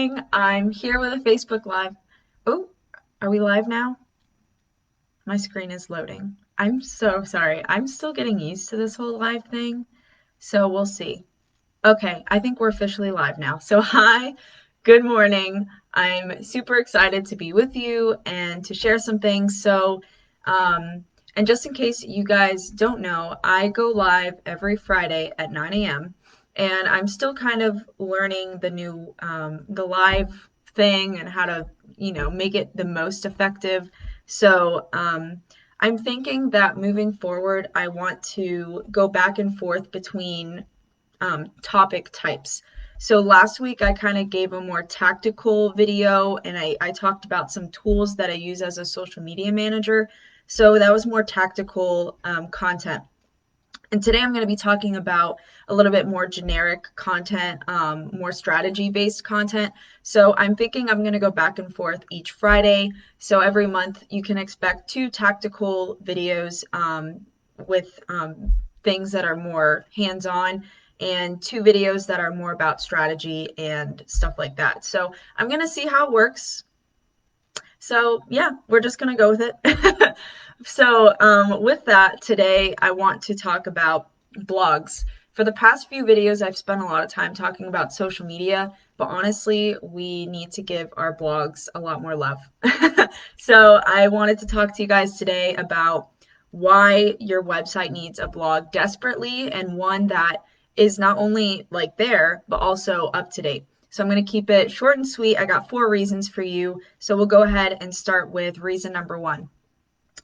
morning. I'm here with a Facebook Live. Oh, are we live now? My screen is loading. I'm so sorry. I'm still getting used to this whole live thing, so we'll see. Okay, I think we're officially live now. So, hi, good morning. I'm super excited to be with you and to share some things. Um, and just in case you guys don't know, I go live every Friday at 9 a.m. And I'm still kind of learning the live thing and how to, make it the most effective. I'm thinking that moving forward, I want to go back and forth between topic types. So last week I kind of gave a more tactical video and I talked about some tools that I use as a social media manager. So that was more tactical content. And today I'm going to be talking about a little bit more generic content, more strategy based content. So I'm thinking I'm going to go back and forth each Friday. So every month you can expect two tactical videos with things that are more hands on and two videos that are more about strategy and stuff like that. So I'm going to see how it works. So yeah, we're just gonna go with it. With that, today I want to talk about blogs. For the past few videos, I've spent a lot of time talking about social media, but honestly, we need to give our blogs a lot more love. So I wanted to talk to you guys today about why your website needs a blog desperately and one that is not only like there, but also up to date. So I'm going to keep it short and sweet. I got 4 reasons for you. So we'll go ahead and start with reason number one.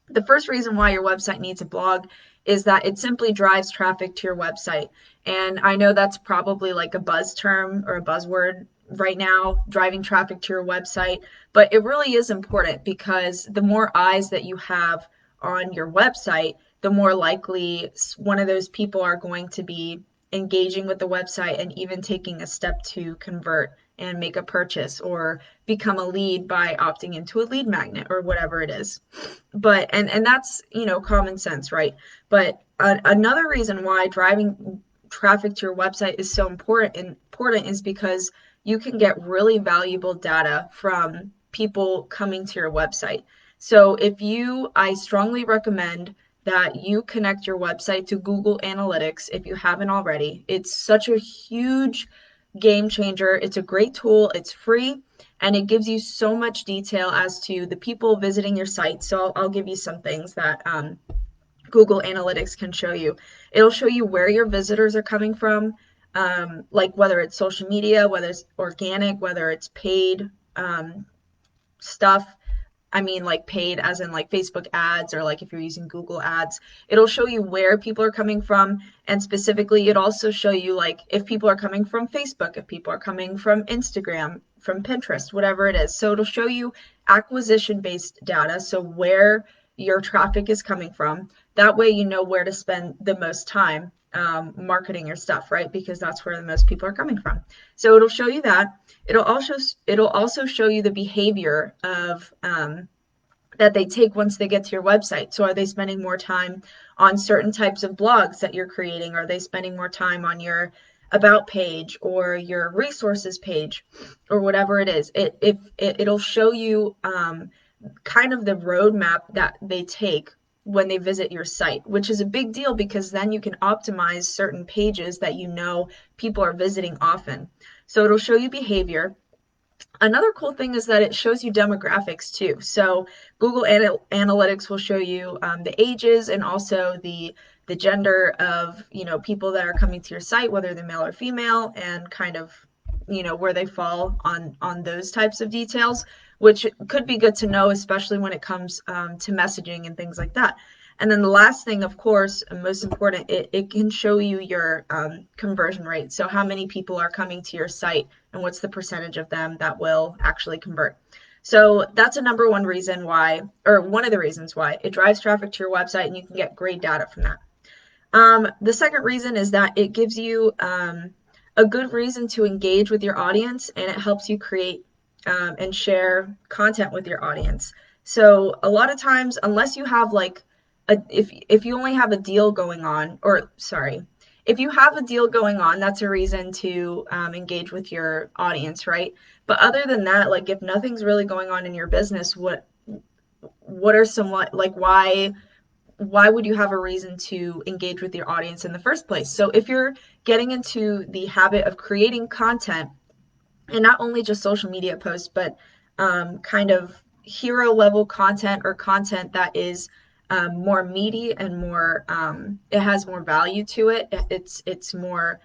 The first reason why your website needs a blog is that it simply drives traffic to your website. And I know that's probably like a buzz term or a buzzword right now, driving traffic to your website, but it really is important because the more eyes that you have on your website, the more likely one of those people are going to be engaging with the website and even taking a step to convert and make a purchase or become a lead by opting into a lead magnet or whatever it is. And that's, common sense, right? But another reason why driving traffic to your website is so important is because you can get really valuable data from people coming to your website. So I strongly recommend that you connect your website to Google Analytics if you haven't already. It's such a huge game changer. It's a great tool. It's free and it gives you so much detail as to the people visiting your site. So I'll give you some things that Google Analytics can show you. It'll show you where your visitors are coming from, like whether it's social media, whether it's organic, whether it's paid stuff. I mean, like paid as in like Facebook ads or like if you're using Google ads, it'll show you where people are coming from. And specifically, it also show you like if people are coming from Facebook, if people are coming from Instagram, from Pinterest, whatever it is. So it'll show you acquisition based data. So where your traffic is coming from. That way you know where to spend the most time marketing your stuff, right? Because that's where the most people are coming from. So it'll show you that. It'll also show you the behavior of that they take once they get to your website. So are they spending more time on certain types of blogs that you're creating? Are they spending more time on your about page or your resources page or whatever it is? It'll show you kind of the roadmap that they take when they visit your site, which is a big deal because then you can optimize certain pages that people are visiting often. So it'll show you behavior. Another cool thing is that it shows you demographics too. So Google Analytics will show you the ages and also the gender of people that are coming to your site, whether they're male or female, and kind of where they fall on those types of details, which could be good to know, especially when it comes to messaging and things like that. And then the last thing, of course, and most important, it can show you your conversion rate. So how many people are coming to your site and what's the percentage of them that will actually convert. So that's a number one reason why, or one of the reasons why it drives traffic to your website and you can get great data from that. The second reason is that it gives you a good reason to engage with your audience and it helps you create and share content with your audience. So a lot of times, unless you have like if you only have a deal going on, or sorry, if you have a deal going on, that's a reason to engage with your audience, right? But other than that, like if nothing's really going on in your business, what are somewhat like why would you have a reason to engage with your audience in the first place? So if you're getting into the habit of creating content, and not only just social media posts, but kind of hero level content or content that is more meaty and more it has more value to it. It's more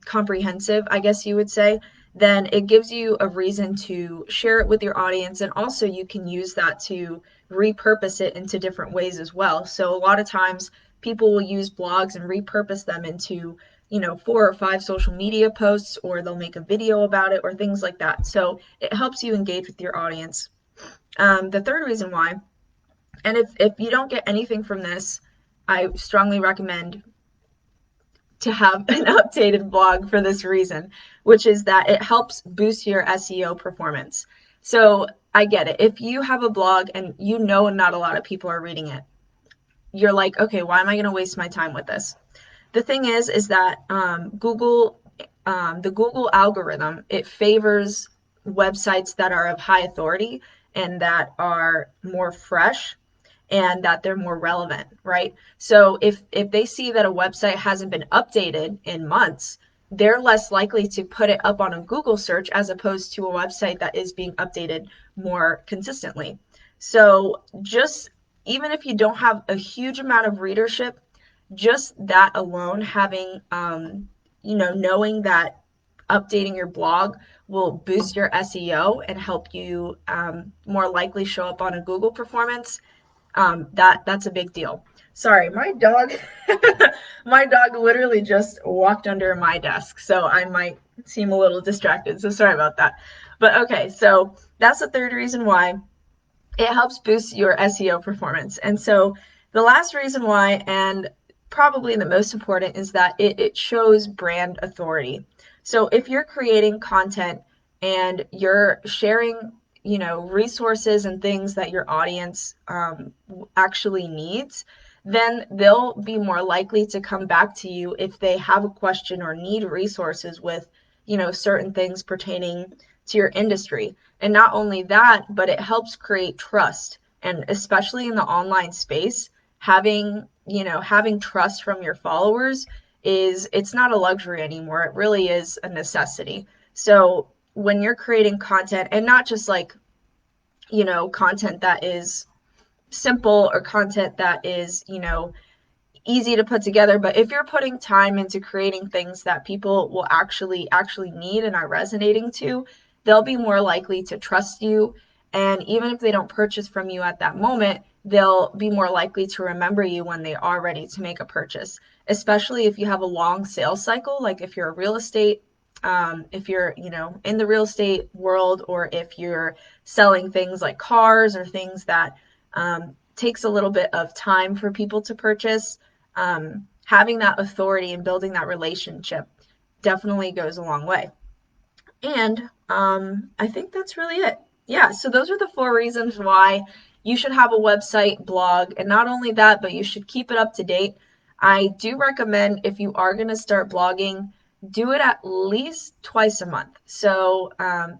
comprehensive, I guess you would say. Then it gives you a reason to share it with your audience, and also you can use that to repurpose it into different ways as well. So a lot of times people will use blogs and repurpose them into 4 or 5 social media posts, or they'll make a video about it or things like that. So it helps you engage with your audience. The third reason why, and if you don't get anything from this, I strongly recommend to have an updated blog for this reason, which is that it helps boost your SEO performance. So I get it. If you have a blog and not a lot of people are reading it, you're like, okay, why am I going to waste my time with this? The thing is that Google, the Google algorithm, it favors websites that are of high authority and that are more fresh and that they're more relevant, right? So if they see that a website hasn't been updated in months, they're less likely to put it up on a Google search as opposed to a website that is being updated more consistently. So just even if you don't have a huge amount of readership, just that alone, having knowing that updating your blog will boost your SEO and help you more likely show up on a Google performance, that's a big deal. Sorry, my dog my dog literally just walked under my desk, so I might seem a little distracted, so sorry about that. But okay, so that's the third reason why it helps boost your SEO performance. And so the last reason why, and probably the most important, is that it shows brand authority. So if you're creating content and you're sharing resources and things that your audience actually needs, then they'll be more likely to come back to you if they have a question or need resources with certain things pertaining to your industry. And not only that, but it helps create trust. And especially in the online space, having trust from your followers it's not a luxury anymore. It really is a necessity. So when you're creating content, and not just like content that is simple or content that is easy to put together, but if you're putting time into creating things that people will actually need and are resonating to, they'll be more likely to trust you. And even if they don't purchase from you at that moment, they'll be more likely to remember you when they are ready to make a purchase, especially if you have a long sales cycle. Like if you're a real estate if you're in the real estate world, or if you're selling things like cars or things that takes a little bit of time for people to purchase, having that authority and building that relationship definitely goes a long way. And I think that's really it. Yeah, so those are the 4 reasons why you should have a website, blog, and not only that, but you should keep it up to date. I do recommend, if you are going to start blogging, do it at least twice a month. So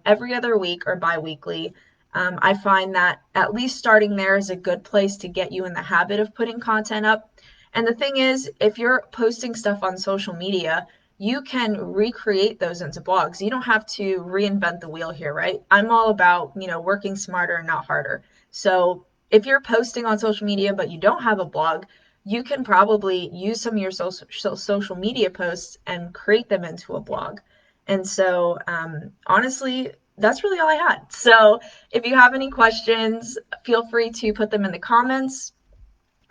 every other week or bi-weekly. I find that at least starting there is a good place to get you in the habit of putting content up. And the thing is, if you're posting stuff on social media, you can recreate those into blogs. You don't have to reinvent the wheel here, right? I'm all about, working smarter and not harder. So if you're posting on social media, but you don't have a blog, you can probably use some of your social media posts and create them into a blog. And so, honestly, that's really all I had. So if you have any questions, feel free to put them in the comments,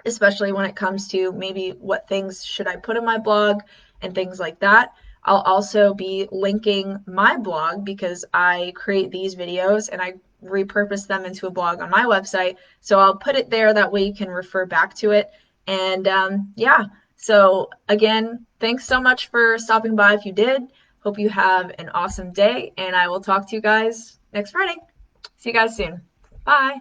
especially when it comes to maybe what things should I put in my blog and things like that. I'll also be linking my blog because I create these videos and I repurpose them into a blog on my website. So I'll put it there. That way you can refer back to it. And yeah, so again, thanks so much for stopping by if you did. Hope you have an awesome day, and I will talk to you guys next Friday. See you guys soon. Bye.